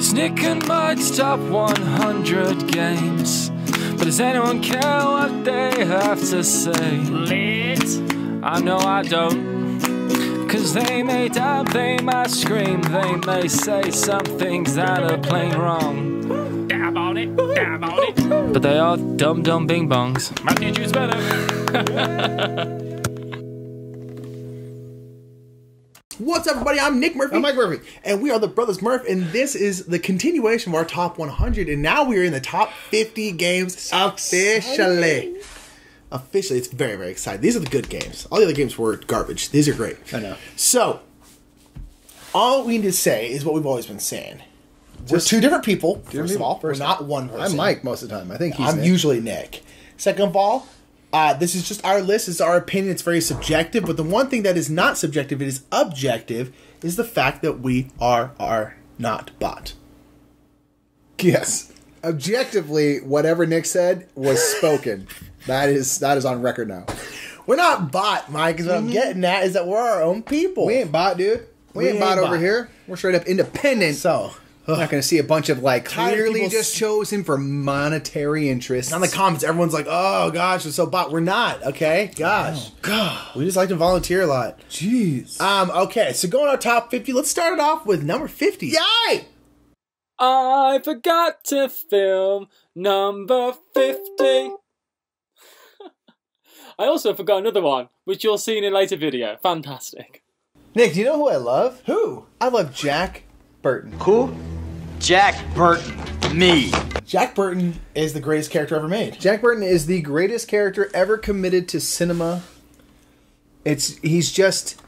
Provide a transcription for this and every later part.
It's Nick and Mike's top 100 games. But does anyone care what they have to say? Lit. I know I don't. Cause they may dab, they might scream, they may say some things that are plain wrong. Dab on it, dab on it. But they are dumb dumb bing bongs. Matthew Juice better. What's up, everybody? I'm Nick Murphy. I'm Mike Murphy. And we are the Brothers Murph, and this is the continuation of our top 100, and now we are in the top 50 games officially. Officially, it's very, very exciting. These are the good games. All the other games were garbage. These are great. I know. So, all we need to say is what we've always been saying. We're two different people, first of all. We're not one person. I'm Mike most of the time. I think I'm Nick. usually Nick. Second of all, this is just our list. It's our opinion. It's very subjective. But the one thing that is not subjective, it is objective, is the fact that we are not bot. Yes. Objectively, whatever Nick said was spoken. That is on record now. We're not bot, Mike, is what I'm getting at, is that we're our own people. We ain't bot, dude. We ain't bot over here. We're straight up independent. So, I'm not going to see a bunch of, like, clearly people just chosen for monetary interests. in the comments, everyone's like, oh, gosh, we're so bot. We're not, okay? Gosh. Oh, God. We just like to volunteer a lot. Jeez. Okay, so going to our top 50, let's start it off with number 50. Yay! I forgot to film number 50. I also forgot another one, which you'll see in a later video. Fantastic. Nick, do you know who I love? Who? I love Jack Burton. Who? Jack Burton. Me. Jack Burton is the greatest character ever made. Jack Burton is the greatest character ever committed to cinema. He's just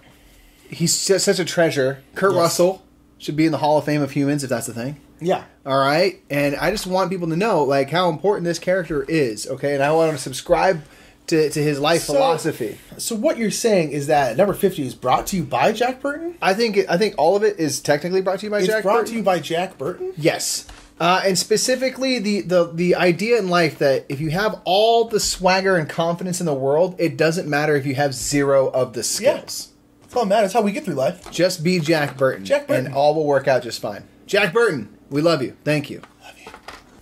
such a treasure. Kurt Russell should be in the Hall of Fame of Humans, if that's the thing. Yeah. All right? And I just want people to know, like, how important this character is, okay? And I want to subscribe to his life philosophy. So what you're saying is that number 50 is brought to you by Jack Burton? I think all of it is technically brought to you by Jack Burton. It's brought to you by Jack Burton? Yes. And specifically the idea in life that if you have all the swagger and confidence in the world, it doesn't matter if you have zero of the skills. Yeah. That's all that matters. That's how we get through life. Just be Jack Burton. Jack Burton. And all will work out just fine. Jack Burton, we love you. Thank you. Love you.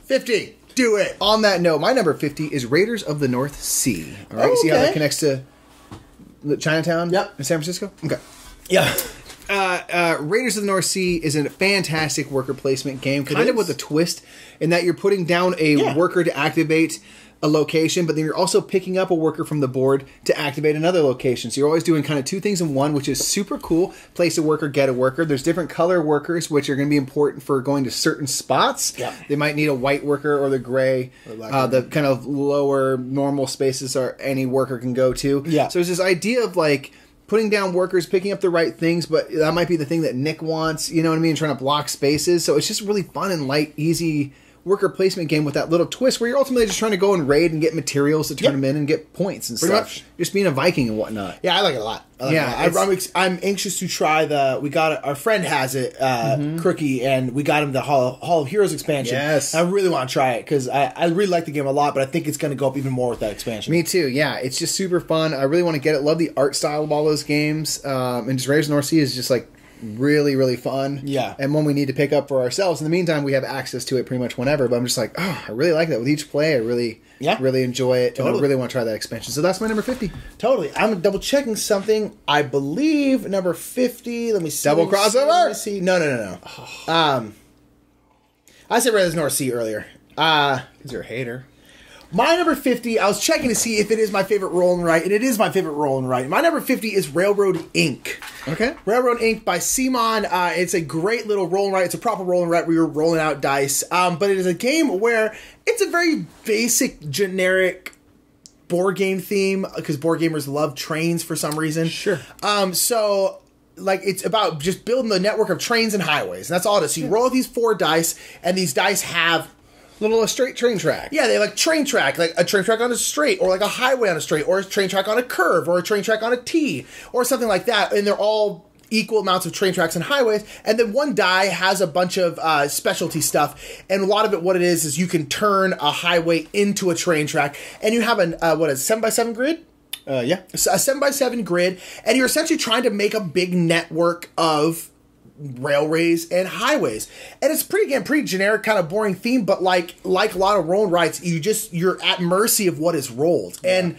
50. Do it. On that note, my number 50 is Raiders of the North Sea. All right, see how that connects to Chinatown? Yep. In San Francisco? Okay. Yeah. Raiders of the North Sea is a fantastic worker placement game, kind of with a twist in that you're putting down a worker to activate a location, but then you're also picking up a worker from the board to activate another location. So you're always doing kind of two things in one, which is super cool. Place a worker, get a worker. There's different color workers, which are going to be important for going to certain spots. Yeah. They might need a white worker or the gray. The kind of lower normal spaces are any worker can go to. Yeah. So there's this idea of like putting down workers, picking up the right things, but that might be the thing that Nick wants, you know what I mean? Trying to block spaces. So it's just really fun and light, easy worker placement game with that little twist where you're ultimately just trying to go and raid and get materials to turn them in and get points and Pretty stuff. much. Just being a Viking and whatnot. Yeah, I like it a lot. I'm anxious to try our friend has it, Crookie, and we got him the Hall of Heroes expansion. Yes. I really want to try it because I really like the game a lot, but I think it's going to go up even more with that expansion. Me too, yeah. It's just super fun. I really want to get it. Love the art style of all those games. And just Raiders of the North Sea is just like really, really fun. Yeah. And one we need to pick up for ourselves. In the meantime, we have access to it pretty much whenever, but I'm just like, oh, I really like that. With each play, I really enjoy it. Totally. And I really want to try that expansion. So that's my number 50. Totally. I'm double checking something. I believe number 50. Let me see. Double crossover? Let me see. No. I said Raiders of the North Sea earlier. Because you're a hater. My number 50, I was checking to see if it is my favorite roll and write, and it is my favorite roll and write. My number 50 is Railroad Inc. Okay. Railroad Inc. by Simon. It's a great little roll and write. It's a proper roll and write where you're rolling out dice. But it is a game where it's a very basic, generic board game theme, because board gamers love trains for some reason. Sure. So like, it's about just building the network of trains and highways. And that's all it is. So you roll these 4 dice, and these dice have A straight train track. Yeah, they have like train track, like a train track on a straight, or like a highway on a straight, or a train track on a curve, or a train track on a T, or something like that. And they're all equal amounts of train tracks and highways. And then one die has a bunch of specialty stuff. And a lot of it, what it is you can turn a highway into a train track. And you have a 7x7 grid? Yeah. A 7x7 grid. And you're essentially trying to make a big network of railways and highways. And it's pretty generic, kind of boring theme, but like a lot of roll and writes, you're at mercy of what is rolled. Yeah. And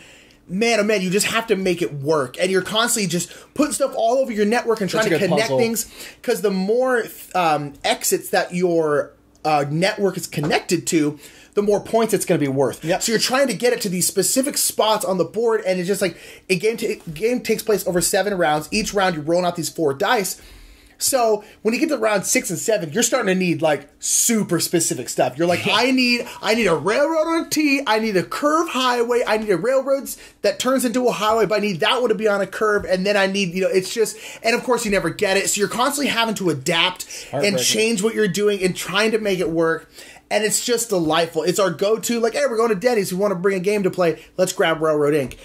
man, oh man, you just have to make it work. And you're constantly just putting stuff all over your network and trying to connect things. Because the more exits that your network is connected to, the more points it's going to be worth. Yep. So you're trying to get it to these specific spots on the board, and it's just like a game takes place over 7 rounds. Each round you're rolling out these 4 dice. So when you get to round 6 and 7, you're starting to need like super specific stuff. You're like, I need a railroad on a T. I need a curve highway. I need a railroad that turns into a highway, but I need that one to be on a curve. And then I need, it's just, and of course you never get it. So you're constantly having to adapt and change what you're doing and trying to make it work. And it's just delightful. It's our go-to, like, hey, we're going to Denny's. We want to bring a game to play. Let's grab Railroad Inc.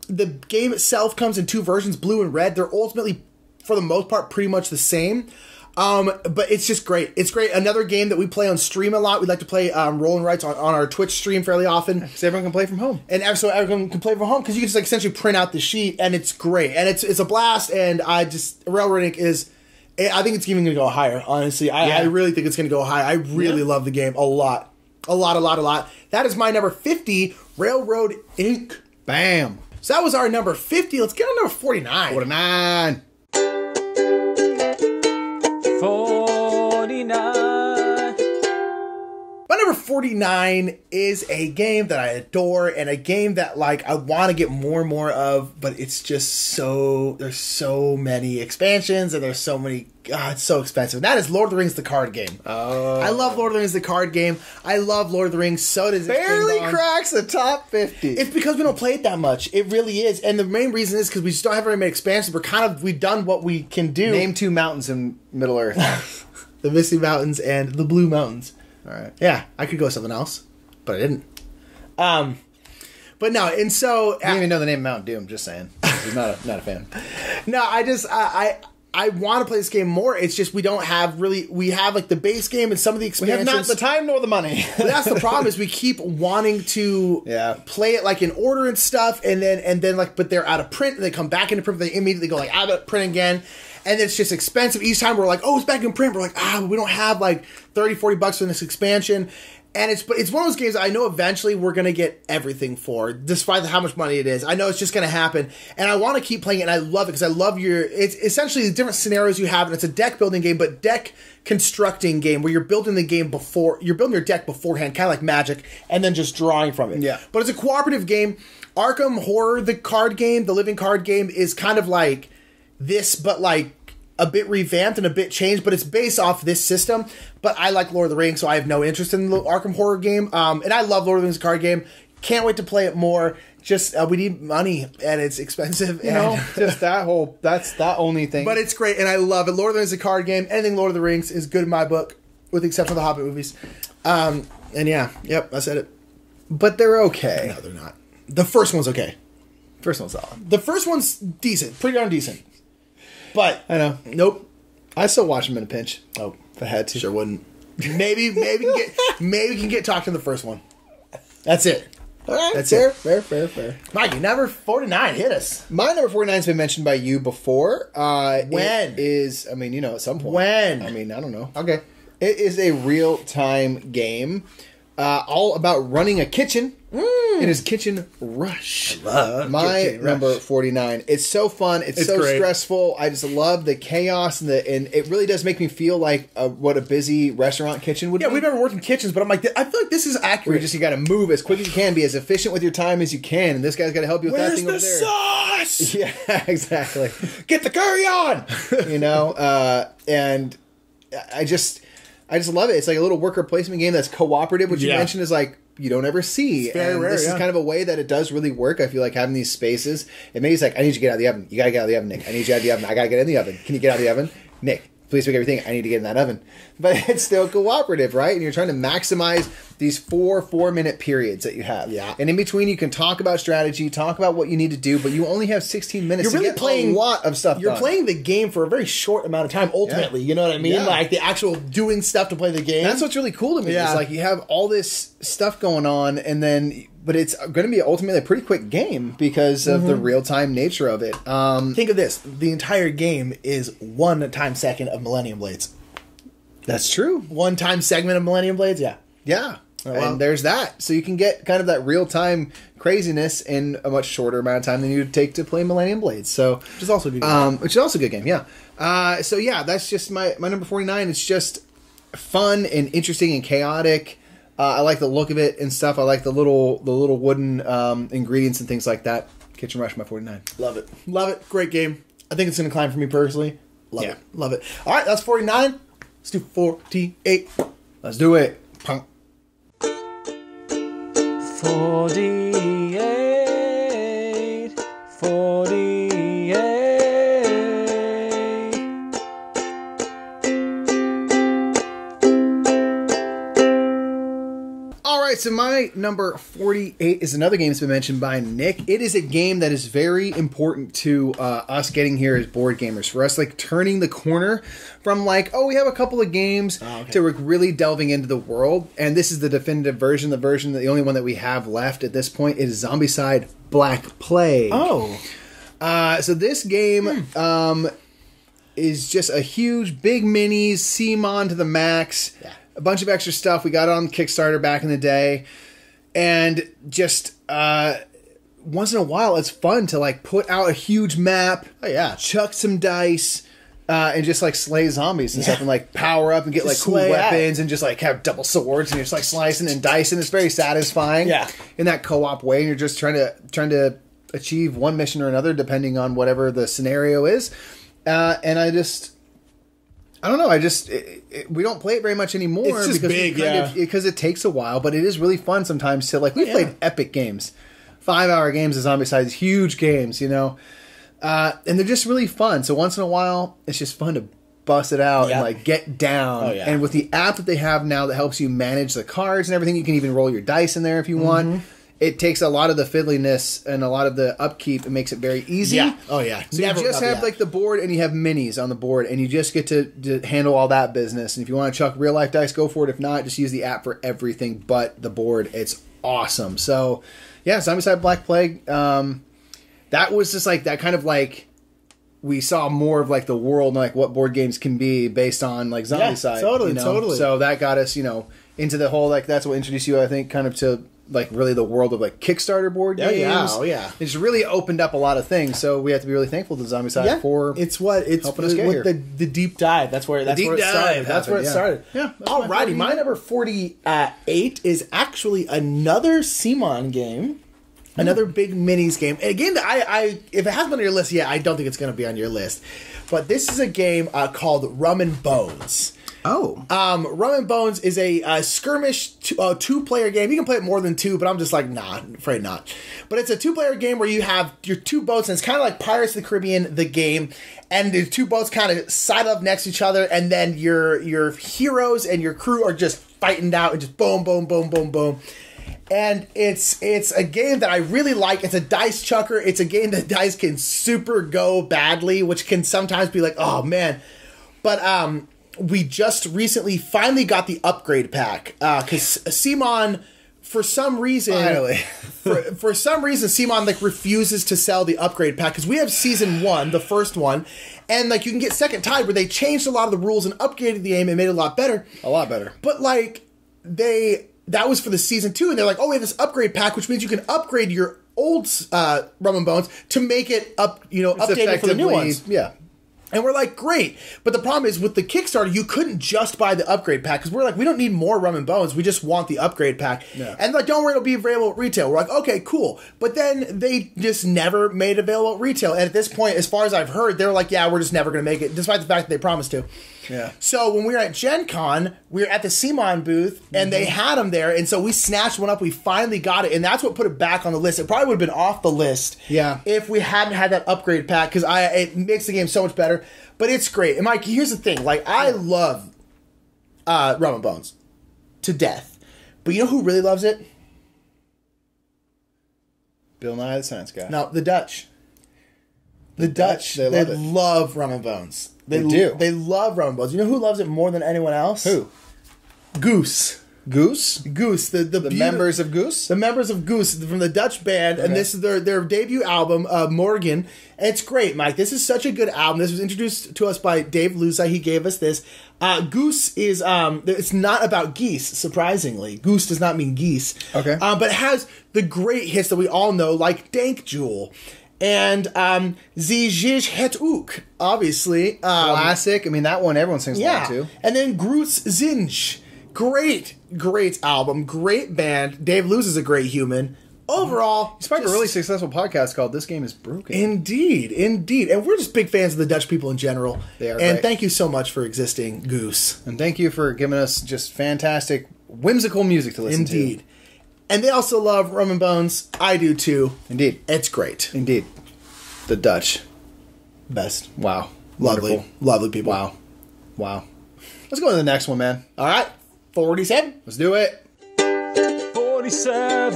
The game itself comes in 2 versions, blue and red. They're ultimately, for the most part, pretty much the same. But it's just great. It's great. Another game that we play on stream a lot. We like to play roll and writes on our Twitch stream fairly often. Because everyone can play from home. And so everyone can play from home because you can just like essentially print out the sheet, and it's great. And it's a blast, and Railroad Inc. is... I think it's even going to go higher, honestly. I really think it's going to go high. I really love the game a lot. A lot. That is my number 50, Railroad Inc. Bam. So that was our number 50. Let's get on number 49. 49. 49. My number 49 is a game that I adore and a game that like I want to get more and more of, but it's just there's so many expansions and there's so many, it's so expensive. And that is Lord of the Rings, the card game. Oh. I love Lord of the Rings, the card game. I love Lord of the Rings. So does barely cracks the top 50. It's because we don't play it that much. It really is. And the main reason is because we just don't have very many expansions. We've done what we can do. Name 2 mountains in Middle Earth. The Misty Mountains and the Blue Mountains. All right. Yeah, I could go with something else, but I didn't. But no, and so... I didn't even know the name of Mount Doom, just saying. I'm not a fan. No, I want to play this game more. It's just we don't have really... We have like the base game and some of the expansions. We have not the time nor the money. That's the problem is we keep wanting to play it like in order and stuff, and then like, but they're out of print, and they come back into print, they immediately go like out of print again. And it's just expensive. Each time we're like, oh, it's back in print. We're like, we don't have like $30-40 for this expansion. And it's one of those games that I know eventually we're going to get everything for, despite how much money it is. I know it's just going to happen. And I want to keep playing it, and I love it because I love it's essentially the different scenarios you have. And it's a deck building game, but deck constructing game where you're building the game you're building your deck beforehand, kind of like Magic, and then just drawing from it. Yeah. But it's a cooperative game. Arkham Horror, the card game, the living card game, is kind of like this, but like a bit revamped and a bit changed, but it's based off this system. But I like Lord of the Rings, so I have no interest in the Arkham Horror game. And I love Lord of the Rings card game. Can't wait to play it more. Just we need money, and it's expensive. Just that's that only thing. But it's great, and I love it. Lord of the Rings is a card game. Anything Lord of the Rings is good in my book, with the exception of the Hobbit movies. And I said it. But they're okay. No, they're not. The first one's okay. First one's solid. The first one's decent, pretty darn decent. But I know. Nope. I still watch them in a pinch. Oh, if I had to. Sure wouldn't. Maybe we can get talked in the first one. That's it. All right. That's fair. Mikey, number 49, hit us. My number 49 has been mentioned by you before. When? It is, at some point. When? I don't know. Okay. It is a real-time game all about running a kitchen. It is Kitchen Rush. I love my Kitchen number Rush. 49. It's so fun. It's so great. Stressful. I just love the chaos and it really does make me feel like what a busy restaurant kitchen would be. Yeah, we've never worked in kitchens, but I'm like, I feel like this is accurate. You got to move as quick as you can, be as efficient with your time as you can, and this guy's got to help you with that thing over there. Where's the sauce? Yeah, exactly. Get the curry on. And I just love it. It's like a little worker placement game that's cooperative, which you mentioned is like you don't ever see. It's very rare. This is kind of a way that it does really work. I feel like having these spaces. It makes like I need you to get out of the oven. You gotta get out of the oven, Nick. I need you out of the oven. I gotta get in the oven. Can you get out of the oven, Nick? Please make everything. I need to get in that oven. But it's still cooperative, right? And you're trying to maximize these 4-minute periods that you have. Yeah. And in between, you can talk about strategy, talk about what you need to do, but you only have 16 minutes You're really to get playing a lot of stuff You're done. playing the game for a very short amount of time, ultimately. Yeah. You know what I mean? Yeah. Like the actual doing stuff to play the game. That's what's really cool to me. Yeah. It's like you have all this stuff going on, and then but it's going to be ultimately a pretty quick game because of the real-time nature of it. Think of this. The entire game is 1 time second of Millennium Blades. That's true. 1 time segment of Millennium Blades, yeah. Yeah. Oh, wow. And there's that. So you can get kind of that real-time craziness in a much shorter amount of time than you would take to play Millennium Blades. So, which is also a good game. Which is also a good game, yeah. So yeah, that's just my number 49. It's just fun and interesting and chaotic. I like the look of it and stuff. I like the little wooden ingredients and things like that. Kitchen Rush, my 49. Love it. Love it. Great game. I think it's going to climb for me personally. Love Yeah. it. Love it. All right, that's 49. Let's do 48. Let's do it. Punk. 48, 48. All right, so my number 48 is another game that's been mentioned by Nick. It is a game that is very important to us getting here as board gamers. For us, like, turning the corner from, like, oh, we have a couple of games to like, really delving into the world. And this is the definitive version. The only one that we have left at this point is Zombicide Black Plague. Oh. So this game is just a huge, big minis, CMON to the max. Yeah. A bunch of extra stuff. We got it on Kickstarter back in the day. And just once in a while, it's fun to like put out a huge map. Oh, yeah. Chuck some dice. And just like slay zombies and stuff and like power up and get Just like cool slay weapons and just like have double swords and you're just like slicing and dicing. It's very satisfying. Yeah. In that co-op way. And you're just trying to achieve one mission or another depending on whatever the scenario is. And I don't know. We don't play it very much anymore. It's just big, because it takes a while, but it is really fun sometimes to like. We played epic games, 5-hour games of Zombicide, huge games, you know, and they're just really fun. So once in a while, it's just fun to bust it out and like get down. Oh, yeah. And with the app that they have now that helps you manage the cards and everything, you can even roll your dice in there if you want. It takes a lot of the fiddliness and a lot of the upkeep and makes it very easy. Yeah. Oh, yeah. So you just have like the board and you have minis on the board and you just get to handle all that business. And if you want to chuck real life dice, go for it. If not, just use the app for everything but the board. It's awesome. So yeah, Zombicide Black Plague. That was just like that kind of like we saw more of like the world and like what board games can be based on like Zombicide. Yeah, totally, you know? totally. So that got us, into the whole like that's what introduced you, I think, kind of to like really the world of like Kickstarter board games. Oh yeah. It's really opened up a lot of things, so we have to be really thankful to Zombicide for it's helping us get here. The deep dive. That's where it started. That's where it started. Yeah. Alrighty, my number 48 is actually another CMON game. Another big minis game. And a game that I if it hasn't been on your list yet, I don't think it's going to be on your list. But this is a game called Rum and Bones. Oh. Rum and Bones is a skirmish two-player game. You can play it more than two, but I'm just like, nah, afraid not. But it's a two-player game where you have your two boats, and it's kind of like Pirates of the Caribbean, the game. And the two boats kind of side up next to each other, and then your heroes and your crew are just fighting it out, and just boom, boom, boom, boom, boom. And it's a game that I really like. It's a dice chucker. It's a game that dice can super go badly, which can sometimes be like, oh, man. But we just recently finally got the upgrade pack. Because CMON, for some reason... Finally. for some reason, CMON like refuses to sell the upgrade pack. Because we have Season 1, the first one. And like you can get Second Tide, where they changed a lot of the rules and upgraded the game and made it a lot better. A lot better. But like, that was for the Season 2, and they're like, oh, we have this upgrade pack, which means you can upgrade your old Rum and Bones to make it updated for the new ones. Yeah. And we're like, great. But the problem is, with the Kickstarter, you couldn't just buy the upgrade pack, because we're like, we don't need more Rum and Bones, we just want the upgrade pack. Yeah. And like, don't worry, it'll be available at retail. We're like, okay, cool. But then they just never made it available at retail. And at this point, as far as I've heard, they're like, yeah, we're just never going to make it, despite the fact that they promised to. Yeah. So when we were at Gen Con, we were at the CMON booth, and they had them there, and so we snatched one up. We finally got it, and that's what put it back on the list. It probably would have been off the list if we hadn't had that upgrade pack, because it makes the game so much better. But it's great. And Mike, here's the thing. Like, I love Rum and Bones to death. But you know who really loves it? Bill Nye the Science Guy. No, the Dutch. The Dutch, they love Rum and Bones. They do. They love Rum and Bones. You know who loves it more than anyone else? Who? Goose. Goose? Goose, the members of Goose? The members of Goose from the Dutch band, and this is their debut album, Morgan. And it's great, Mike. This is such a good album. This was introduced to us by Dave Luza. He gave us this. Goose is, it's not about geese, surprisingly. Goose does not mean geese. Okay. But it has the great hits that we all know, like Dank Jewel. And Sie Zich Het Ook, obviously. Classic. I mean, that one everyone sings along to. And then Groets Zinch. Great album. Great band. Dave Luz is a great human. Overall, he's part of a really successful podcast called This Game is Broken. Indeed. And we're just big fans of the Dutch people in general. They are And great. thank you so much for existing, Goose. And thank you for giving us just fantastic, whimsical music to listen to. Indeed. And they also love Rum and Bones. I do too. Indeed. It's great. Indeed. The Dutch. Best. Wow. Lovely. Wonderful. Lovely people. Wow. Let's go to the next one, man. All right. 47. Let's do it. 47.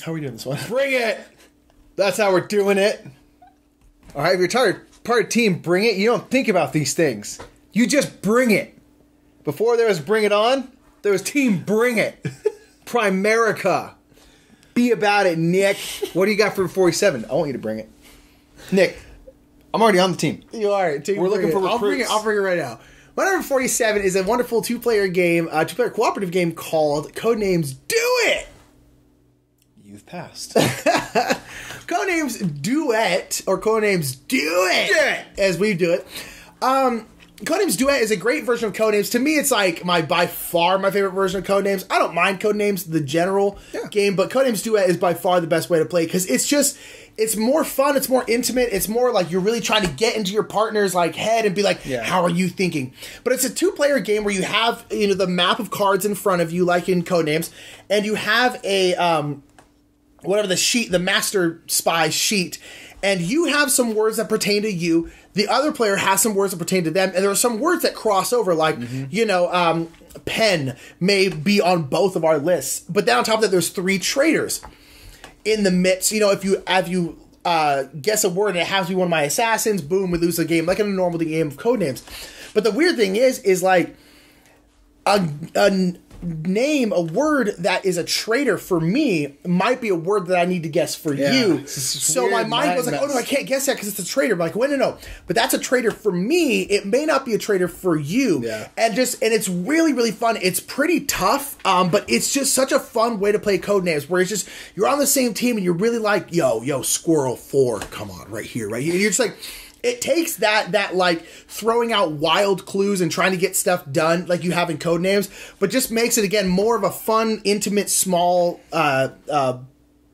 How are we doing this one? Bring it. That's how we're doing it. All right, if you're part of Team Bring It, you don't think about these things. You just bring it. Before there was Bring It On, there was Team Bring It. Primerica. Be about it, Nick. What do you got for 47? I want you to bring it. Nick, I'm already on the team. You are. We're looking for recruits. I'll bring it right now. My number 47 is a wonderful two-player two-player cooperative game called Codenames Do It! You've passed. Codenames Duet, or Codenames Do It, as we do it. Codenames Duet is a great version of Codenames. To me, it's like by far my favorite version of Codenames. I don't mind Codenames, the general game, but Codenames Duet is by far the best way to play because it's more fun, it's more intimate, it's more like you're really trying to get into your partner's like head and be like, how are you thinking? But it's a two-player game where you have the map of cards in front of you, like in Codenames, and you have a whatever the sheet, the master spy sheet, and you have some words that pertain to you. The other player has some words that pertain to them, and there are some words that cross over, like, pen may be on both of our lists. But then on top of that, there's 3 traitors in the midst. If you guess a word and it has to be one of my assassins, boom, we lose the game, like in a normal game of Codenames. But the weird thing is like a word that is a traitor for me might be a word that I need to guess for you. So my mind goes like, oh no, I can't guess that because it's a traitor. I'm like, wait, no. But that's a traitor for me. It may not be a traitor for you. Yeah. And it's really, really fun. It's pretty tough, but it's just such a fun way to play Codenames where it's just, you're on the same team and you're really like, yo, Squirrel 4, come on, right here. And you're just like, it takes that like throwing out wild clues and trying to get stuff done like you have in Codenames, but just makes it again more of a fun, intimate, small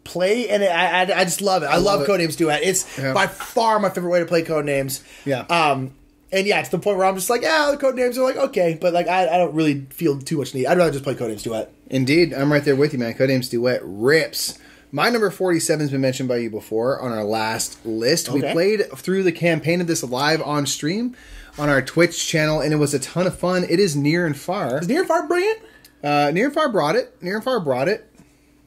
play, and I just love it. I love Codenames Duet. It's by far my favorite way to play Codenames. Yeah. And it's the point where I'm just like, the Codenames are like okay, but like I don't really feel too much need. I'd rather just play Codenames Duet. Indeed, I'm right there with you, man. Codenames Duet rips. My number 47 has been mentioned by you before on our last list. Okay. We played through the campaign of this live on stream on our Twitch channel, and it was a ton of fun. It is Near and Far. Does Near and Far bring it? Near and Far brought it.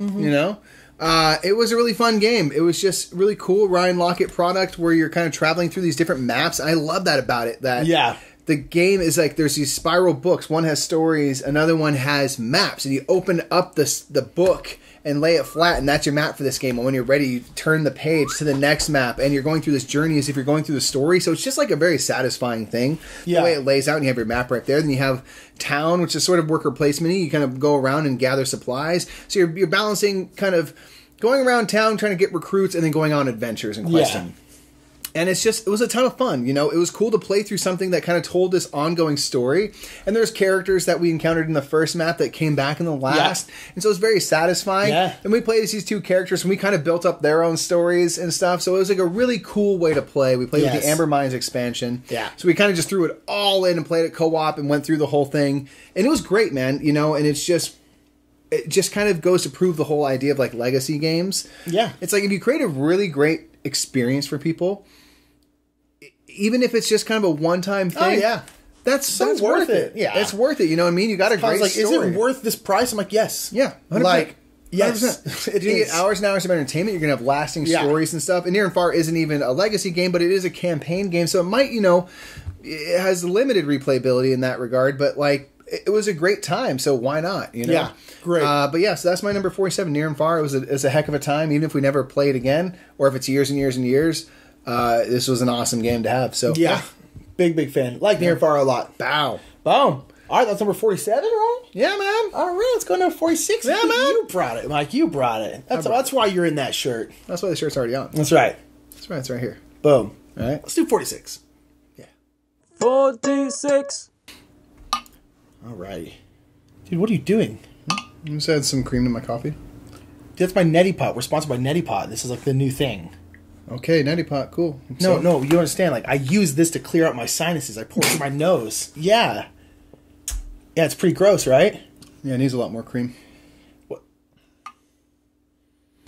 Mm-hmm. It was a really fun game. It was just really cool Ryan Lockett product where you're kind of traveling through these different maps. I love that about it. The game is like there's these spiral books. One has stories, another one has maps, and you open up the book and lay it flat, and that's your map for this game. And when you're ready, you turn the page to the next map, and you're going through this journey as if you're going through the story. So it's just like a very satisfying thing. The way it lays out, and you have your map right there. Then you have town, which is sort of worker placement-y. You kind of go around and gather supplies. So you're balancing kind of going around town, trying to get recruits, and then going on adventures and questing. Yeah. And it was a ton of fun. It was cool to play through something that kind of told this ongoing story. And there's characters that we encountered in the first map that came back in the last. Yeah. And so it was very satisfying. Yeah. And we played as these 2 characters, and we kind of built up their own stories and stuff. So it was like a really cool way to play. We played with the Amber Mines expansion. Yeah. So we kind of just threw it all in and played it co-op and went through the whole thing. And it was great, man. And it just kind of goes to prove the whole idea of like legacy games. Yeah. It's like if you create a really great experience for people, even if it's just kind of a one-time thing, that's worth it. Yeah, it's worth it. You know what I mean? You got a great story. Is it worth this price? I'm like, yes. Yeah, 100%. Like, yes. If you get hours and hours of entertainment, you're gonna have lasting stories and stuff. And Near and Far isn't even a legacy game, but it is a campaign game, so it might, it has limited replayability in that regard, but like it was a great time, so why not? You know? Yeah, great. But yeah, so that's my number 47, Near and Far. It was a heck of a time, even if we never play it again, or if it's years and years and years. This was an awesome game to have. So Yeah. Big fan. Like Near and Far a lot. Bow. Boom. All right, that's number 47, right? Yeah, man. All right, let's go to number 46. Yeah, man. You brought it, Mike. You brought it. That's why you're in that shirt. That's why the shirt's already on. That's right. That's right. It's right here. Boom. All right. Let's do 46. 46. All right. Dude, what are you doing? I just add some cream to my coffee. That's my Neti Pot. We're sponsored by Neti Pot. This is like the new thing. Okay, Neti Pot, cool. No, you don't understand. Like, I use this to clear out my sinuses. I pour it through my nose. Yeah. Yeah, it's pretty gross, right? Yeah, it needs a lot more cream. What?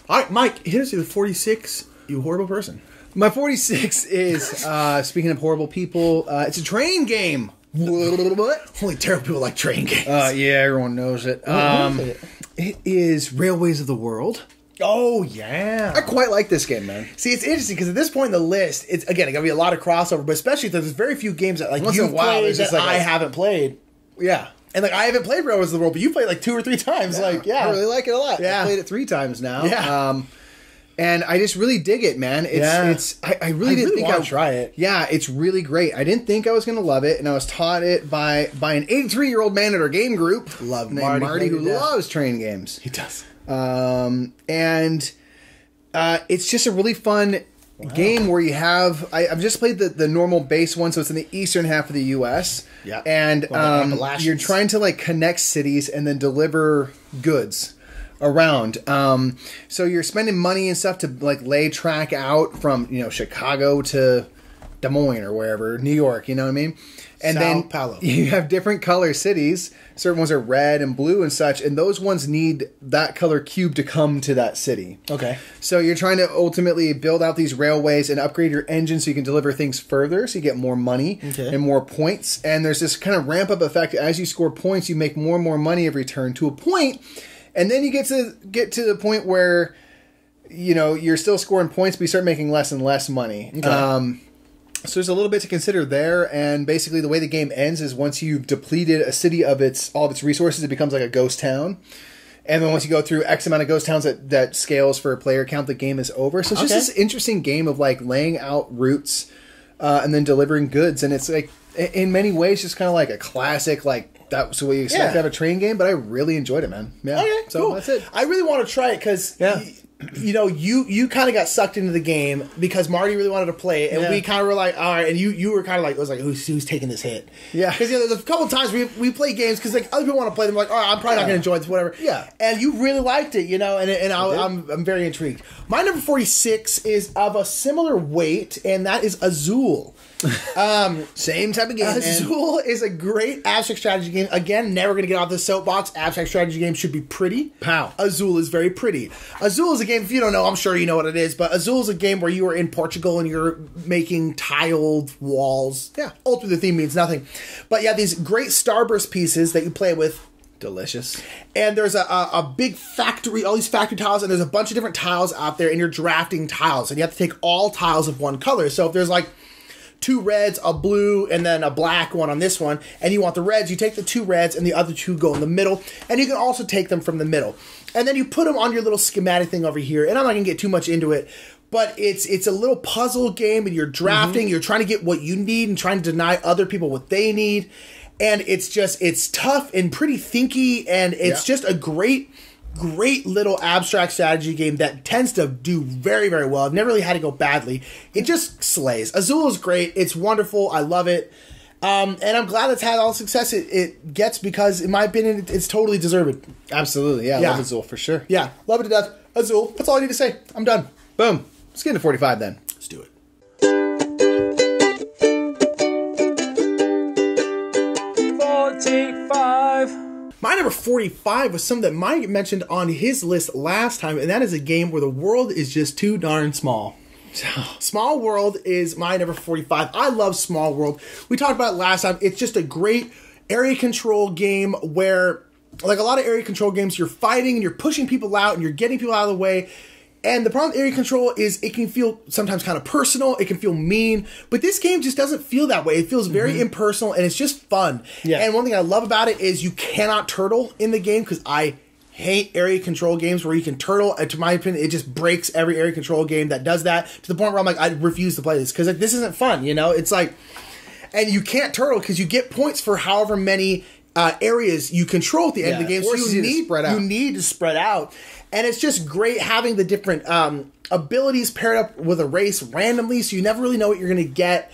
All right, Mike, hit us with 46. You horrible person. My 46 is, speaking of horrible people, it's a train game. Only terrible people like train games. Yeah, everyone knows it. What is it? It is Railways of the World. Oh, yeah. I quite like this game, man. See, it's interesting because at this point in the list, it's going to be a lot of crossover, but especially if there's very few games that like Once in you've a while, played there's just that like I haven't played. Yeah. And like I haven't played Railways of the World, but you played like 2 or 3 times. Like, yeah. I really like it a lot. Yeah. I played it 3 times now. Yeah. And I just really dig it, man. I really didn't think want to try it. Yeah, it's really great. I didn't think I was going to love it, and I was taught it by an 83-year-old man at our game group. Love named Marty who to death. loves train games. He does. And it's just a really fun game where you have... I've just played the normal base one, so it's in the eastern half of the U.S. Yeah. And you're trying to like connect cities and then deliver goods around. So you're spending money and stuff to like lay track out from, Chicago to Des Moines or wherever, New York, you know what I mean? And Sao then Paulo. You have different color cities. Certain ones are red and blue and such, and those ones need that color cube to come to that city. Okay. So you're trying to ultimately build out these railways and upgrade your engine so you can deliver things further, so you get more money and more points. And there's this kind of ramp up effect. As you score points, you make more and more money every turn to a point. And then you get to the point where, you're still scoring points, but you start making less and less money. Okay. So there's a little bit to consider there, and basically the way the game ends is once you've depleted a city of all of its resources, it becomes like a ghost town. And then once you go through X amount of ghost towns that scales for a player count, the game is over. So it's just this interesting game of like laying out routes and then delivering goods. And it's like, in many ways, just kind of like a classic, like that's what you expect to have a train game, but I really enjoyed it, man. Yeah. Okay, so cool. That's it. I really want to try it because... Yeah. You kind of got sucked into the game because Marty really wanted to play it, and we kind of were like, all right, and you were kind of like, I was like, who's taking this hit? Yeah. Because there's a couple of times we play games because like other people want to play them, like, all right, I'm probably not going to enjoy this, whatever. Yeah. And you really liked it, and I'm very intrigued. My number 46 is of a similar weight, and that is Azul. Same type of game. Azul is a great abstract strategy game. Again, never going to get off the soapbox. Abstract strategy games should be pretty. Pow. Azul is very pretty. Azul is a game, if you don't know, I'm sure you know what it is, but Azul is a game where you are in Portugal and you're making tiled walls. Yeah. Ultimately, the theme means nothing. But yeah, these great starburst pieces that you play with. Delicious. And there's a big factory, all these factory tiles, and there's a bunch of different tiles out there, and you're drafting tiles, and you have to take all tiles of one color. So if there's like 2 reds, a blue, and then a black one on this one, and you want the reds, you take the 2 reds, and the other 2 go in the middle, and you can also take them from the middle. And then you put them on your little schematic thing over here, and I'm not going to get too much into it, but it's a little puzzle game, and you're drafting, you're trying to get what you need, and trying to deny other people what they need, and it's tough and pretty thinky, and it's just a great little abstract strategy game that tends to do very, very well. I've never really had it go badly. It just slays. Azul is great. It's wonderful. I love it. And I'm glad it's had all the success it gets because, in my opinion, it's totally deserved. Absolutely. Yeah, I love Azul for sure. Yeah, love it to death. Azul. That's all I need to say. I'm done. Boom. Let's get into 45 then. Let's do it. 45. My number 45 was something that Mike mentioned on his list last time, and that is a game where the world is just too darn small. Small World is my number 45. I love Small World. We talked about it last time. It's just a great area control game where, like a lot of area control games, you're fighting and you're pushing people out and you're getting people out of the way. And the problem with area control is it can feel sometimes kind of personal. It can feel mean. But this game just doesn't feel that way. It feels very impersonal, and it's just fun. Yeah. And one thing I love about it is you cannot turtle in the game, because I hate area control games where you can turtle. And to my opinion, it just breaks every area control game that does that, to the point where I'm like, I refuse to play this, because this isn't fun, you know? It's like, and you can't turtle because you get points for however many areas you control at the end of the game. So you need to spread out. And it's just great having the different abilities paired up with a race randomly, so you never really know what you're going to get.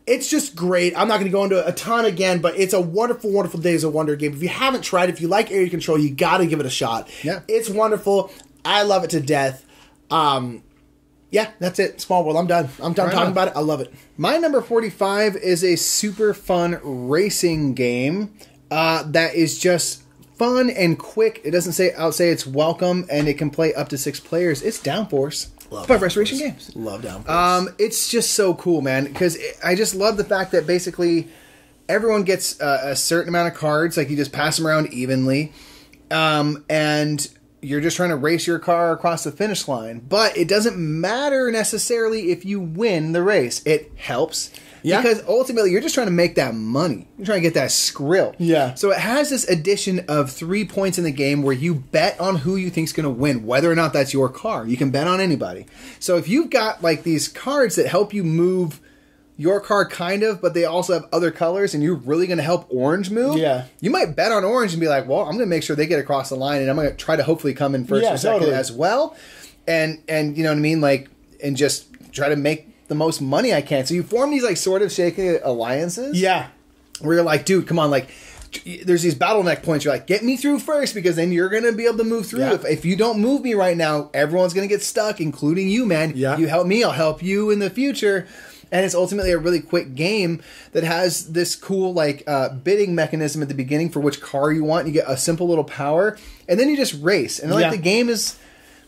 It's just great. I'm not going to go into a ton again, but it's a wonderful, wonderful Days of Wonder game. If you haven't tried it, if you like area control, you got to give it a shot. Yeah. It's wonderful. I love it to death. Yeah, that's it. Small World. I'm done. I'm done talking about it. I love it. My number 45 is a super fun racing game that is just fun and quick. It doesn't say it's welcome, and it can play up to 6 players. It's Downforce. Love by Restoration Games. Love Downforce. It's just so cool, man, because I just love the fact that basically everyone gets a certain amount of cards. Like, you just pass them around evenly, and you're just trying to race your car across the finish line. But it doesn't matter necessarily if you win the race. It helps. Yeah. Because ultimately, you're just trying to make that money. You're trying to get that skrill. Yeah. So it has this addition of 3 points in the game where you bet on who you think's going to win, whether or not that's your car. You can bet on anybody. So if you've got like these cards that help you move your car kind of, but they also have other colors, and you're really going to help orange move, you might bet on orange and be like, well, I'm going to make sure they get across the line, and I'm going to try to hopefully come in first or second as well. And you know what I mean? Like, and just try to make the most money I can. So you form these like sort of shaky alliances. Yeah. Where you're like, dude, come on, like, there's these bottleneck points. You're like, get me through first, because then you're going to be able to move through. Yeah. If you don't move me right now, everyone's going to get stuck, including you, man. Yeah. You help me, I'll help you in the future. And it's ultimately a really quick game that has this cool like bidding mechanism at the beginning for which car you want. You get a simple little power, and then you just race. And like the game is,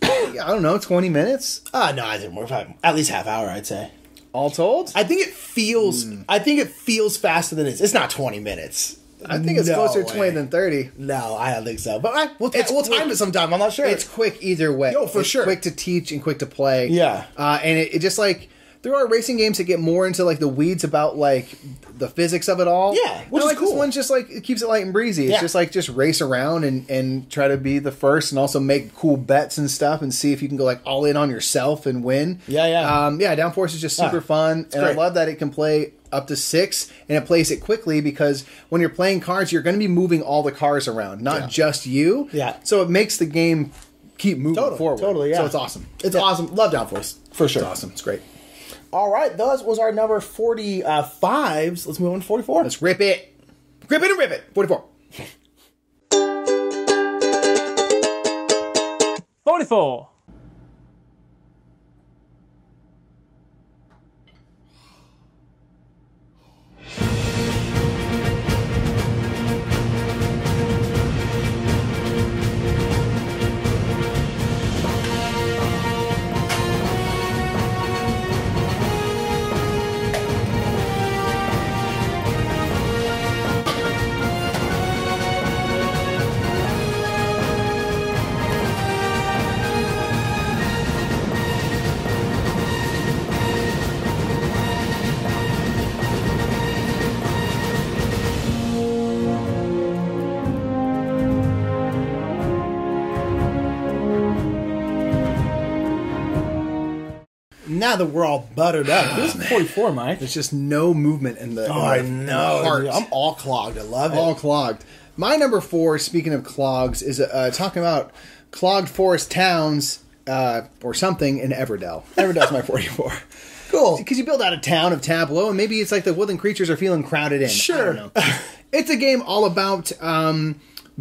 I don't know, 20 minutes? No, I think more. At least half hour, I'd say. All told? I think it feels. I think it feels faster than it is. It's not 20 minutes. I think it's closer to 20 than 30. No, I don't think so. But we'll time it sometime. I'm not sure. It's quick either way. It's sure. Quick to teach and quick to play. Yeah. And it just like, there are racing games that get more into like the weeds about like the physics of it all. Yeah, which is cool. This one just like, it keeps it light and breezy. It's just race around and try to be the first, and also make cool bets and stuff, and see if you can go like all in on yourself and win. Downforce is just super fun, and great. I love that it can play up to 6, and it plays it quickly, because when you're playing cards, you're going to be moving all the cars around, not just you. Yeah. So it makes the game keep moving forward. Totally, yeah. So it's awesome. It's awesome. Love Downforce. For sure. It's awesome. It's great. All right, that was our number 45s. Let's move on to 44. Let's rip it. Grip it and rip it. 44. 44. Now that we're all buttered up, this is 44, Mike. There's just no movement in the I know. heart. I'm all clogged. I love it. All clogged. My number 4, speaking of clogs, is talking about clogged forest towns or something in Everdell. Everdell's my 44. Cool. Because you build out a town of Tableau, and maybe it's like the woodland creatures are feeling crowded in. Sure. I don't know. It's a game all about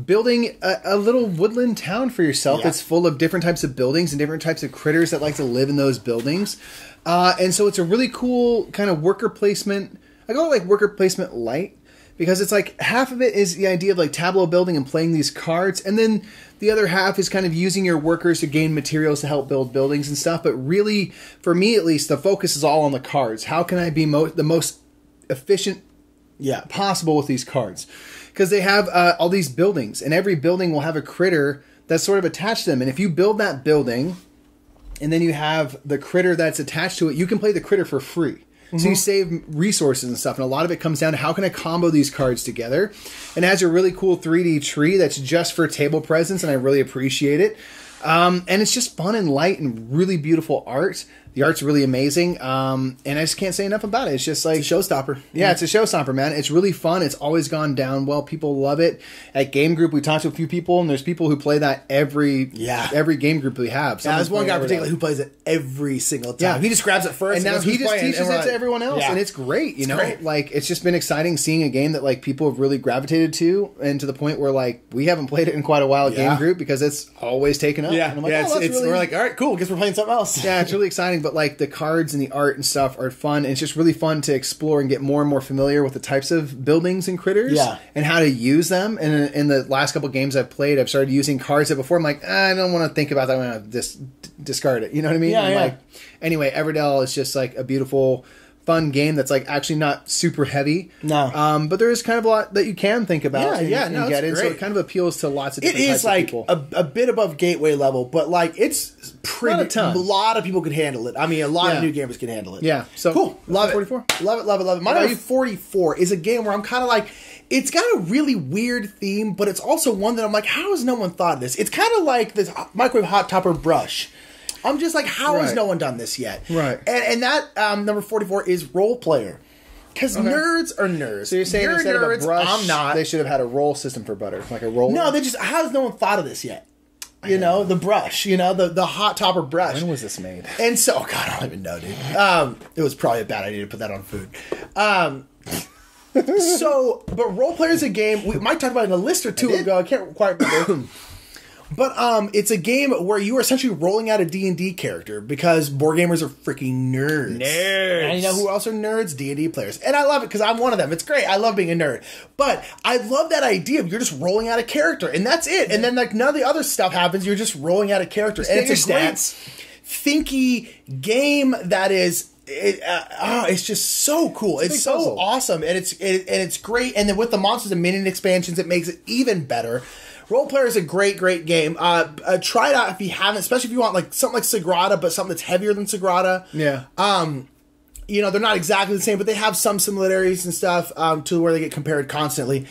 building a little woodland town for yourself. Yeah. It's full of different types of buildings and different types of critters that like to live in those buildings. And so it's a really cool kind of worker placement. I call it like worker placement light, because it's like half of it is the idea of like tableau building and playing these cards, and then the other half is kind of using your workers to gain materials to help build buildings and stuff. But really, for me at least, the focus is all on the cards. How can I be the most efficient possible with these cards? Because they have all these buildings, and every building will have a critter that's sort of attached to them. And if you build that building, And then you have the critter that's attached to it. You can play the critter for free. So you save resources and stuff, and a lot of it comes down to how can I combo these cards together. And it has a really cool 3D tree that's just for table presence, and I really appreciate it. And it's just fun and light and really beautiful art. The art's really amazing, and I just can't say enough about it. It's just like... It's a showstopper. Yeah, it's a showstopper, man. It's really fun. It's always gone down well. People love it. At Game Group, we talked to a few people, and there's people who play that every Game Group we have. Yeah, there's one guy particularly who plays it every single time. Yeah. He just grabs it first, and now he just teaches it to everyone else, and it's great. You know, great. like it's just been exciting seeing a game that like people have really gravitated to, and to the point where like we haven't played it in quite a while at Game Group because it's always taken up. Yeah, and I'm like, we're like, all right, cool. Guess we're playing something else. Yeah, it's really exciting. But like the cards and the art and stuff are fun, and it's just really fun to explore and get more and more familiar with the types of buildings and critters, and how to use them. And in the last couple games I've played, I've started using cards that before I'm like, I don't want to think about that. I'm going to just discard it. You know what I mean? Yeah, Like, anyway, Everdell is just like a beautiful, fun game that's like actually not super heavy. No. But there is kind of a lot that you can think about and it's get in. So great. it kind of appeals to lots of different It types is like of people. a bit above gateway level, but like it's pretty. Not a ton. A lot of people could handle it. I mean, a lot of new gamers can handle it. Yeah. So cool. Love it. 44. Love it. Love it. Love it. My number 44 is a game where I'm kind of like, it's got a really weird theme, but it's also one that I'm like, how has no one thought of this? It's kind of like this microwave hot topper brush. I'm just like, how has no one done this yet? Right. And that number 44 is role player. Because nerds are nerds. So you're saying instead of a brush, I'm not. They should have had a roll system for butter, like a roller? No, how has no one thought of this yet? You know, the brush, the hot topper brush. When was this made? And so, God, I don't even know, dude. It was probably a bad idea to put that on food. But role player is a game, we might talk about it in a list or two ago, I can't quite remember. But it's a game where you are essentially rolling out a D&D character because board gamers are freaking nerds. And you know who else are nerds? D&D players. And I love it because I'm one of them. It's great. I love being a nerd. But I love that idea of you're just rolling out a character and that's it. And then like none of the other stuff happens. You're just rolling out a character. And it's a great thinky game that is... it's just so cool. It's so puzzle. Awesome, and it's great. And then with the monsters and minion expansions, it makes it even better. Role Player is a great game. Try it out if you haven't, especially if you want like something like Sagrada, but something that's heavier than Sagrada. Yeah. They're not exactly the same, but they have some similarities and stuff to where they get compared constantly.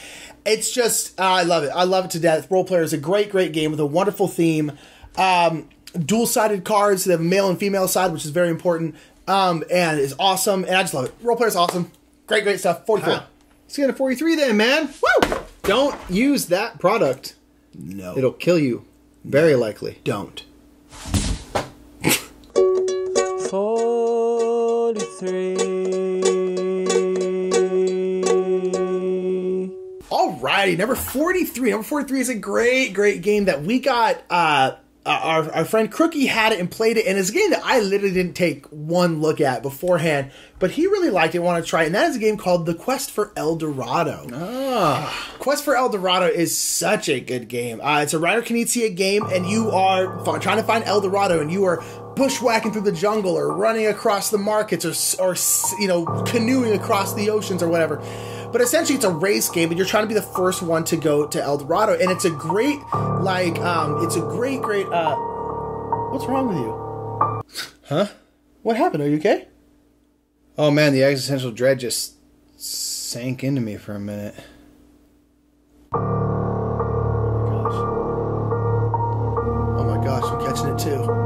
It's just I love it. I love it to death. Role Player is a great game with a wonderful theme. Dual-sided cards. So they have a male and female side, which is very important. And it's awesome, and I just love it. Role Player's awesome. Great stuff. 44. Let's get a 43 then, man. Woo! Don't use that product. No. It'll kill you. Very likely. Don't. 43. Alrighty, number 43. Number 43 is a great game that we got. Our friend Crookie had it and played it, and it's a game that I literally didn't take one look at beforehand, but he really liked it and wanted to try it, and that is a game called The Quest for El Dorado. Quest for El Dorado is such a good game. It's a Reiner Knizia game, and you are trying to find El Dorado, and you are bushwhacking through the jungle, or running across the markets, or canoeing across the oceans, or whatever. But essentially, it's a race game, and you're trying to be the first one to go to El Dorado, and it's a great, what's wrong with you? Huh? What happened? Are you okay? Oh man, the existential dread just sank into me for a minute. Oh my gosh, I'm catching it too.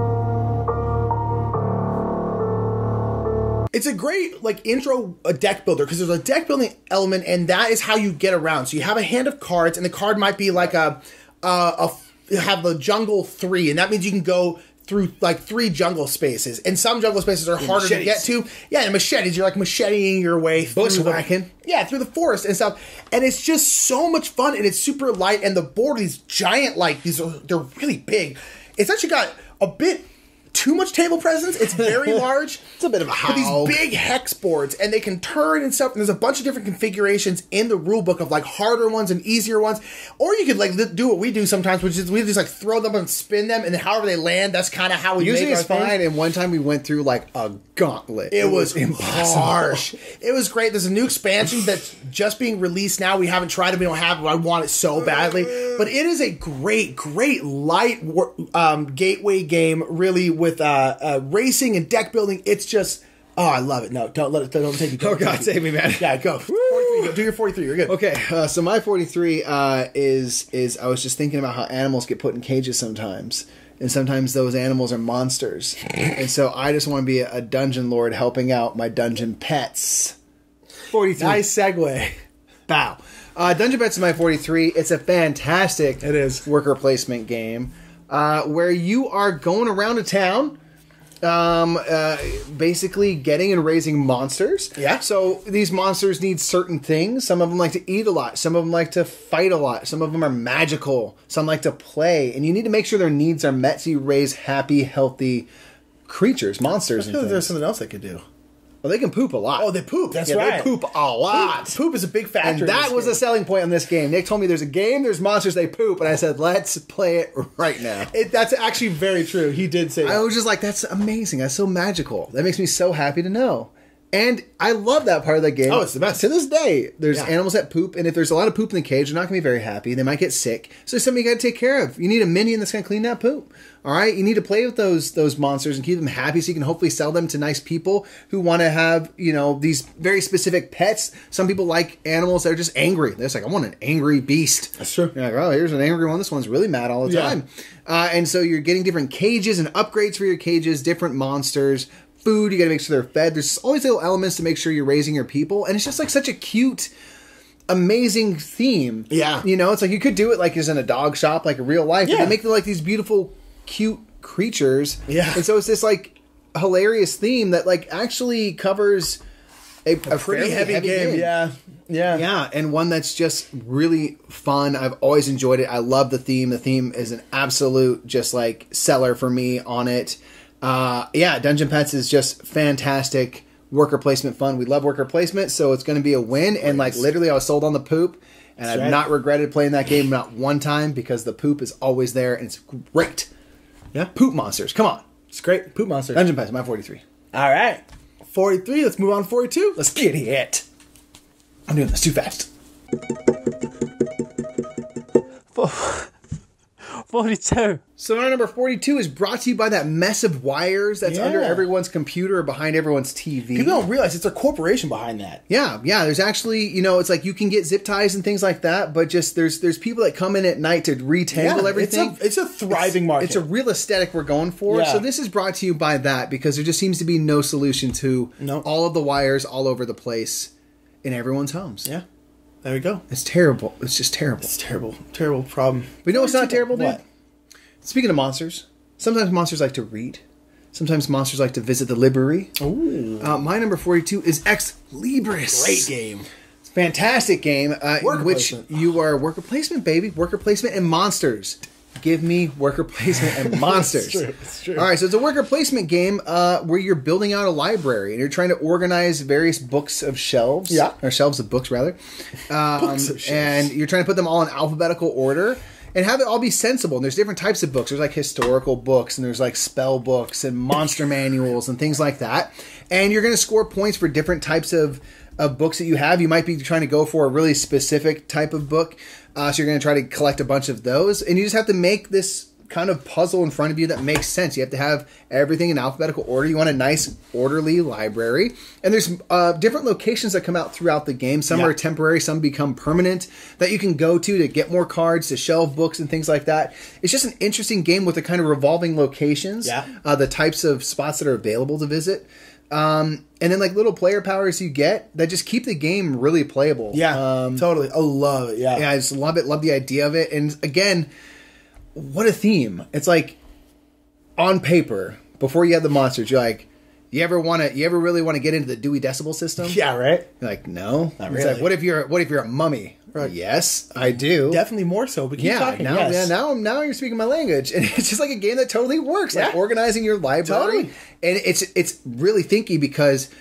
It's a great intro deck builder because there's a deck building element, and that is how you get around. So you have a hand of cards, and the card might be like have the jungle 3, and that means you can go through 3 jungle spaces, and some jungle spaces are harder to get to. Yeah, and machetes, you're macheting your way bushwhacking. Through the forest and stuff, and it's just so much fun, and it's super light, and the board is giant. They're really big. It's actually got a bit too much table presence. It's very large. It's a bit of a howl. But these big hex boards, and they can turn and stuff, and there's a bunch of different configurations in the rule book of harder ones and easier ones. Or you could do what we do sometimes, which is we just throw them and spin them, and then however they land, that's kind of how we usually make our it's fine. thing. And one time we went through a gauntlet. It was impossible. Harsh. It was great. There's a new expansion that's just being released now. We haven't tried it. We don't have it. I want it so badly. But it is a great light gateway game, really, with racing and deck building. It's just, oh, I love it. No, don't take me. Oh, God, save me, man. Yeah, go. 43, do your 43. You're good. Okay, so my 43 is I was just thinking about how animals get put in cages sometimes. And sometimes those animals are monsters. And so I just want to be a dungeon lord helping out my dungeon pets. 43. Nice segue. Bow. Dungeon Pets is my 43. It's a fantastic worker placement game where you are going around a town basically getting and raising monsters. Yeah. So these monsters need certain things. Some of them like to eat a lot. Some of them like to fight a lot. Some of them are magical. Some like to play. And you need to make sure their needs are met so you raise happy, healthy creatures, monsters, I feel like there's something else they could do. Well, they can poop a lot. Oh, they poop. That's right. They poop a lot. Poop is a big factor. And that was a selling point on this game. Nick told me there's a game, there's monsters, they poop. And I said, let's play it right now. That's actually very true. He did say that. I was just like, that's amazing. That's so magical. That makes me so happy to know. And I love that part of the game. Oh, it's the best. To this day, there's animals that poop, and if there's a lot of poop in the cage, they're not going to be very happy. They might get sick. So there's something you got to take care of. You need a minion that's going to clean that poop. All right? You need to play with those monsters and keep them happy so you can hopefully sell them to nice people who want to have, these very specific pets. Some people like animals that are just angry. They're just like, I want an angry beast. That's true. You're like, oh, here's an angry one. This one's really mad all the time. And so you're getting different cages and upgrades for your cages, different monsters, food, you gotta make sure they're fed. There's always little elements to make sure you're raising your people, and it's just like such a cute, amazing theme. Yeah. It's like you could do it like as in a dog shop, like a real life, but they make them like these beautiful, cute creatures. Yeah. And so it's this like hilarious theme that like actually covers a pretty heavy game. Yeah, and one that's just really fun. I've always enjoyed it. I love the theme. The theme is an absolute just like seller for me on it. Dungeon Pets is just fantastic worker placement fun. We love worker placement, so it's going to be a win. And like literally, I was sold on the poop, and I've not regretted playing that game not one time because the poop is always there and it's great. Yeah, poop monsters. Come on, it's great. Poop monsters. Dungeon Pets, my 43. All right, 43. Let's move on to 42. Let's get it. I'm doing this too fast. 42. So our number 42 is brought to you by that mess of wires that's under everyone's computer or behind everyone's TV. People don't realize it's a corporation behind that. Yeah. There's actually, it's like you can get zip ties and things like that, but just there's people that come in at night to retangle everything. It's a thriving market. It's a real aesthetic we're going for. Yeah. So this is brought to you by that because there just seems to be no solution to all of the wires all over the place in everyone's homes. Yeah. There we go. It's terrible. It's just terrible. It's terrible. Terrible problem. But what's not terrible, dude? What? Speaking of monsters, sometimes monsters like to read. Sometimes monsters like to visit the library. Ooh. My number 42 is Ex Libris. Great game. It's a fantastic game in which you are worker placement, baby. Worker placement and monsters. Give me worker placement and monsters. It's true. All right, so it's a worker placement game where you're building out a library and you're trying to organize various books of shelves. Yeah. Or shelves of books, rather. Books of shelves. And you're trying to put them all in alphabetical order and have it all be sensible. And there's different types of books. There's like historical books and there's like spell books and monster manuals and things like that. And you're going to score points for different types of books that you have. You might be trying to go for a really specific type of book. So you're going to try to collect a bunch of those. And you just have to make this kind of puzzle in front of you that makes sense. You have to have everything in alphabetical order. You want a nice, orderly library. And there's different locations that come out throughout the game. Some are temporary, some become permanent, that you can go to get more cards, to shelve books and things like that. It's just an interesting game with the kind of revolving locations, the types of spots that are available to visit. And then like little player powers you get that just keep the game really playable. Yeah, totally. I love it. Yeah, I just love it. Love the idea of it. And again, what a theme. It's like on paper, before you have the monsters, you're like, you ever really want to get into the Dewey Decimal System? Yeah, right. You're like, no. Not It's really. like, what if you're a mummy? Right. Yes, I do. Definitely more so, but keep talking. Now you're speaking my language. And it's just like a game that totally works. Like organizing your library. Totally. And it's really thinky because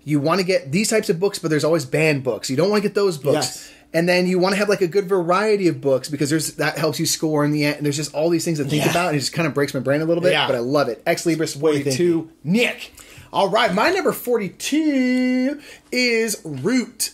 you want to get these types of books, but there's always banned books. You don't want to get those books. Yes. And then you want to have like a good variety of books because that helps you score in the end. And there's just all these things to think about. And it just kind of breaks my brain a little bit. But I love it. Ex Libris 42. Nick. All right, my number 42 is Root.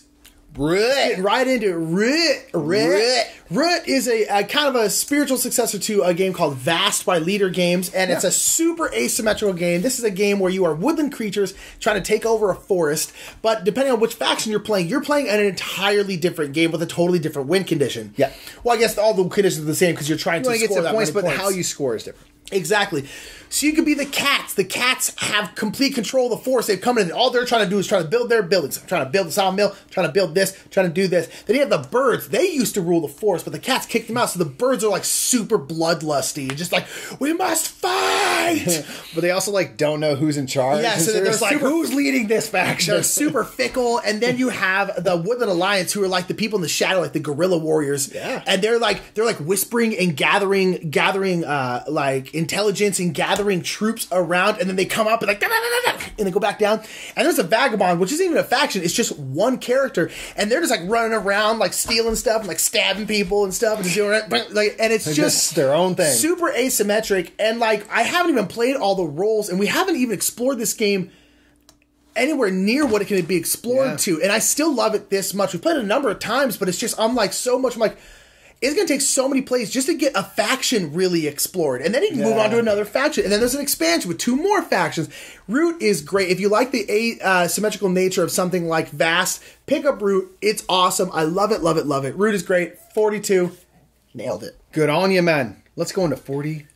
Getting right into it. Root is a kind of a spiritual successor to a game called Vast by Leader Games, and it's a super asymmetrical game. This is a game where you are woodland creatures trying to take over a forest, but depending on which faction you're playing an entirely different game with a totally different win condition. Yeah. Well, I guess all the conditions are the same because you're trying to score that points, many but points. how you score is different. Exactly. So you could be the cats. The cats have complete control of the forest. They've come in and all they're trying to do is try to build their buildings. I'm trying to build a sawmill, trying to build this, trying to do this. Then you have the birds. They used to rule the forest, but the cats kicked them out. So the birds are like super bloodlusty. Just like, we must fight! But they also like don't know who's in charge. Yeah, so there's like, who's leading this faction? They're super fickle. And then you have the Woodland Alliance who are like the people in the shadow, like the guerrilla warriors. Yeah. And they're like whispering and gathering like intelligence and gathering troops around, and then they come up and like and they go back down. And there's a vagabond, which isn't even a faction, it's just one character, and they're just like running around like stealing stuff and like stabbing people and stuff and doing it, like, and it's just their own thing. Super asymmetric. And like I haven't even played all the roles, and we haven't even explored this game anywhere near what it can be explored to, and I still love it this much. We've played it a number of times, but it's just I'm like it's going to take so many plays just to get a faction really explored. And then you can move on to another faction. And then there's an expansion with 2 more factions. Root is great. If you like the asymmetrical nature of something like Vast, pick up Root. It's awesome. I love it, love it, love it. Root is great. 42. Nailed it. Good on you, man. Let's go into 41.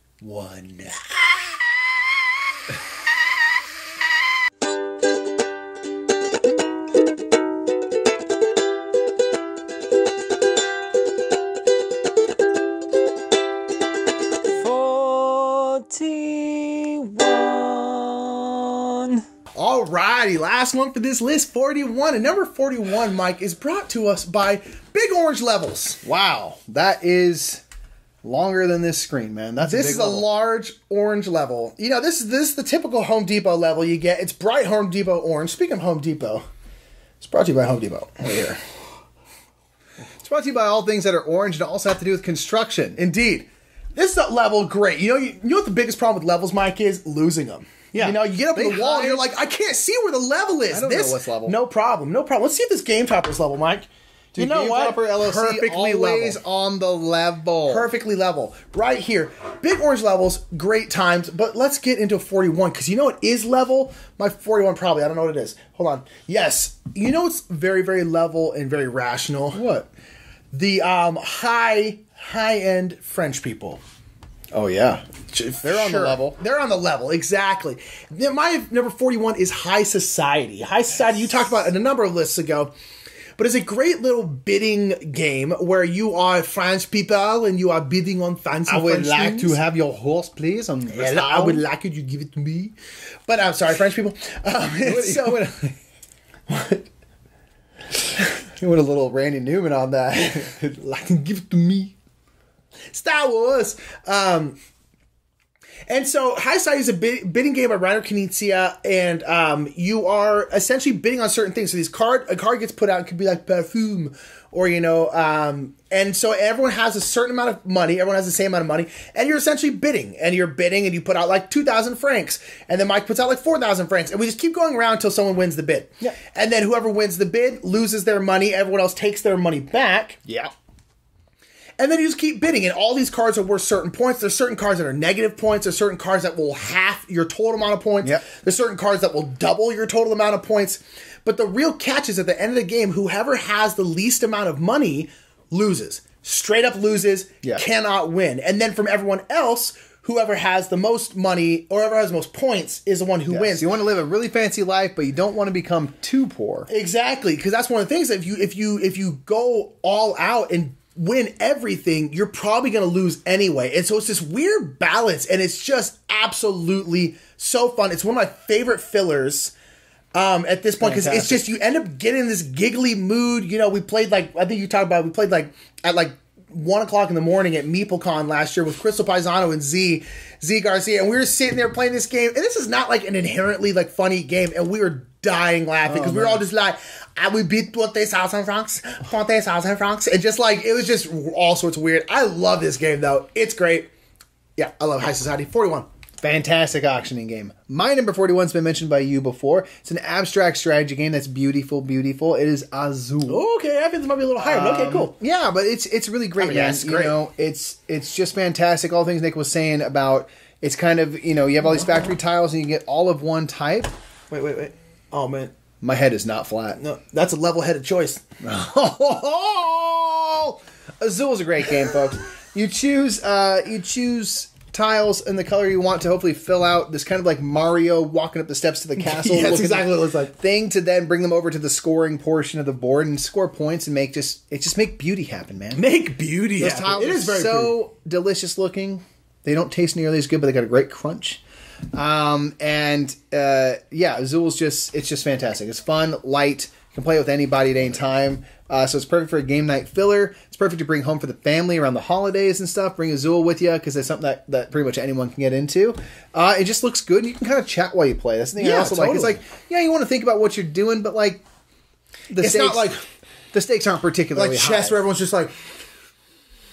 Alrighty, last one for this list, 41. And number 41, Mike, is brought to us by Big Orange Levels. Wow, that is longer than this screen, man. This is a large orange level. You know, this is the typical Home Depot level you get. It's bright Home Depot orange. Speaking of Home Depot, it's brought to you by Home Depot. Right here. It's brought to you by all things that are orange and also have to do with construction. Indeed. This level, great. You know what the biggest problem with levels, Mike, is? Losing them. Yeah. You know, you get up on the wall and you're like, I can't see where the level is. I don't know what's level. No problem. Let's see if this Game Topper's level, Mike. Dude, you know Game what? Topper LLC Perfectly always level. on the level. Perfectly level. Right here. Big orange levels, great times, but let's get into 41, because you know what is level? My 41 probably, I don't know what it is. Hold on. Yes. You know what's very, very level and very rational? What? The high-end French people. Oh, yeah. They're on the level. They're on the level, exactly. My number 41 is High Society. High Society, you talked about it in a number of lists ago, but it's a great little bidding game where you are French people and you are bidding on fancy French things. I would like to have your horse, please. I would like you to give it to me. But I'm sorry, French people. What? You went a little Randy Newman on that. Like, give it to me. Star Wars. And so High Society is a bidding game by Rainer Knizia, and you are essentially bidding on certain things. So a card gets put out, it could be like perfume, or and so everyone has a certain amount of money, everyone has the same amount of money, and you're essentially bidding, and you put out like 2,000 francs, and then Mike puts out like 4,000 francs, and we just keep going around until someone wins the bid. Yeah. And then whoever wins the bid loses their money, everyone else takes their money back. Yeah. And then you just keep bidding, and all these cards are worth certain points. There's certain cards that are negative points. There's certain cards that will half your total amount of points. Yep. There's certain cards that will double your total amount of points. But the real catch is at the end of the game, whoever has the least amount of money loses. Straight up loses, cannot win. And then from everyone else, whoever has the most money or whoever has the most points is the one who wins. You want to live a really fancy life, but you don't want to become too poor. Exactly, because that's one of the things. If you go all out and win everything, you're probably going to lose anyway. And so it's this weird balance, and it's just absolutely so fun. It's one of my favorite fillers at this point, because it's just, you end up getting this giggly mood. You know, we played like, I think you talked about, we played like at like 1 o'clock in the morning at MeepleCon last year with Crystal Paisano and Z Garcia, and we were sitting there playing this game, and this is not like an inherently like funny game, and we were dying laughing because we were all just like, I would beat 20,000 francs, and just like, it was just all sorts of weird. I love this game though. It's great. Yeah, I love High Society. 41. Fantastic auctioning game. My number 41 has been mentioned by you before. It's an abstract strategy game that's beautiful, beautiful. It is Azul. Oh, okay, I think this might be a little higher. But okay, cool. Yeah, but it's really great, man. Yeah, it's great. You know, it's just fantastic. All the things Nick was saying about it's kind of, you know, you have all these factory tiles and you get all of one type. Wait. Oh, man. My head is not flat. No, that's a level-headed choice. Azul is a great game, folks. You choose tiles in the color you want to hopefully fill out this kind of like Mario walking up the steps to the castle. Yeah, that's exactly what it looks like. Thing to then bring them over to the scoring portion of the board and score points and make beauty happen, man. Make beauty Those happen. tiles It is very so delicious looking. They don't taste nearly as good, but they got a great crunch. Yeah, Azul's just fantastic. It's fun, light. You can play it with anybody at any time. So it's perfect for a game night filler. It's perfect to bring home for the family around the holidays and stuff. Bring Azul with you because it's something that pretty much anyone can get into. It just looks good. And you can kind of chat while you play. That's the thing I also like. It's like, yeah, you want to think about what you're doing, but like the stakes aren't particularly like chess high. where everyone's just like,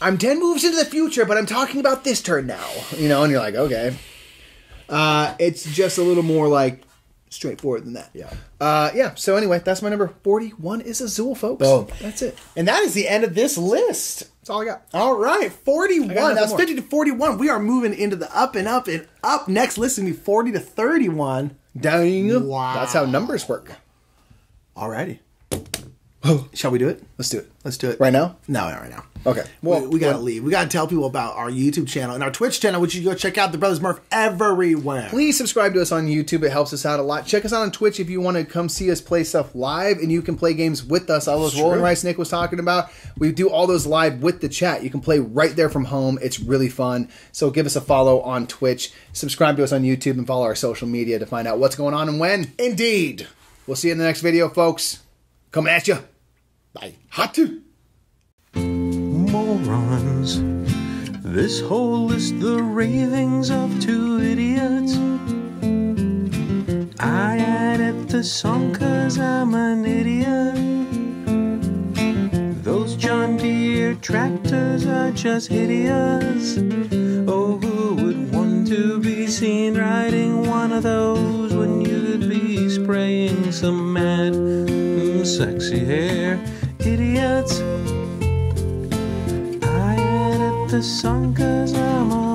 I'm 10 moves into the future, but I'm talking about this turn now. You know, and you're like, okay. It's just a little more like straightforward than that. Yeah. So anyway, that's my number 41 is Azul, folks. Boom. That's it. and that is the end of this list. That's all I got. All right, 41. That's more. 50 to 41. We are moving into the up and up and up. Next list is going to be 40 to 31. Dang. Wow. That's how numbers work. Alrighty. Shall we do it? Let's do it. Let's do it. Right now? No, not right now. Okay. Well, we got to leave. We got to tell people about our YouTube channel and our Twitch channel, which you go check out, the Brothers Murph everywhere. Please subscribe to us on YouTube. It helps us out a lot. Check us out on Twitch if you want to come see us play stuff live, and you can play games with us. All those rolling rice Nick was talking about. We do all those live with the chat. You can play right there from home. It's really fun. So give us a follow on Twitch. Subscribe to us on YouTube and follow our social media to find out what's going on and when. Indeed. We'll see you in the next video, folks. Coming at you. Bye. Hatu. Morons. This whole list, the ravings of two idiots. I added the song 'cause I'm an idiot. Those John Deere tractors are just hideous. Oh, who would want to be seen riding one of those when you could be spraying some mad, sexy hair? Idiots. I added the song 'cause I'm a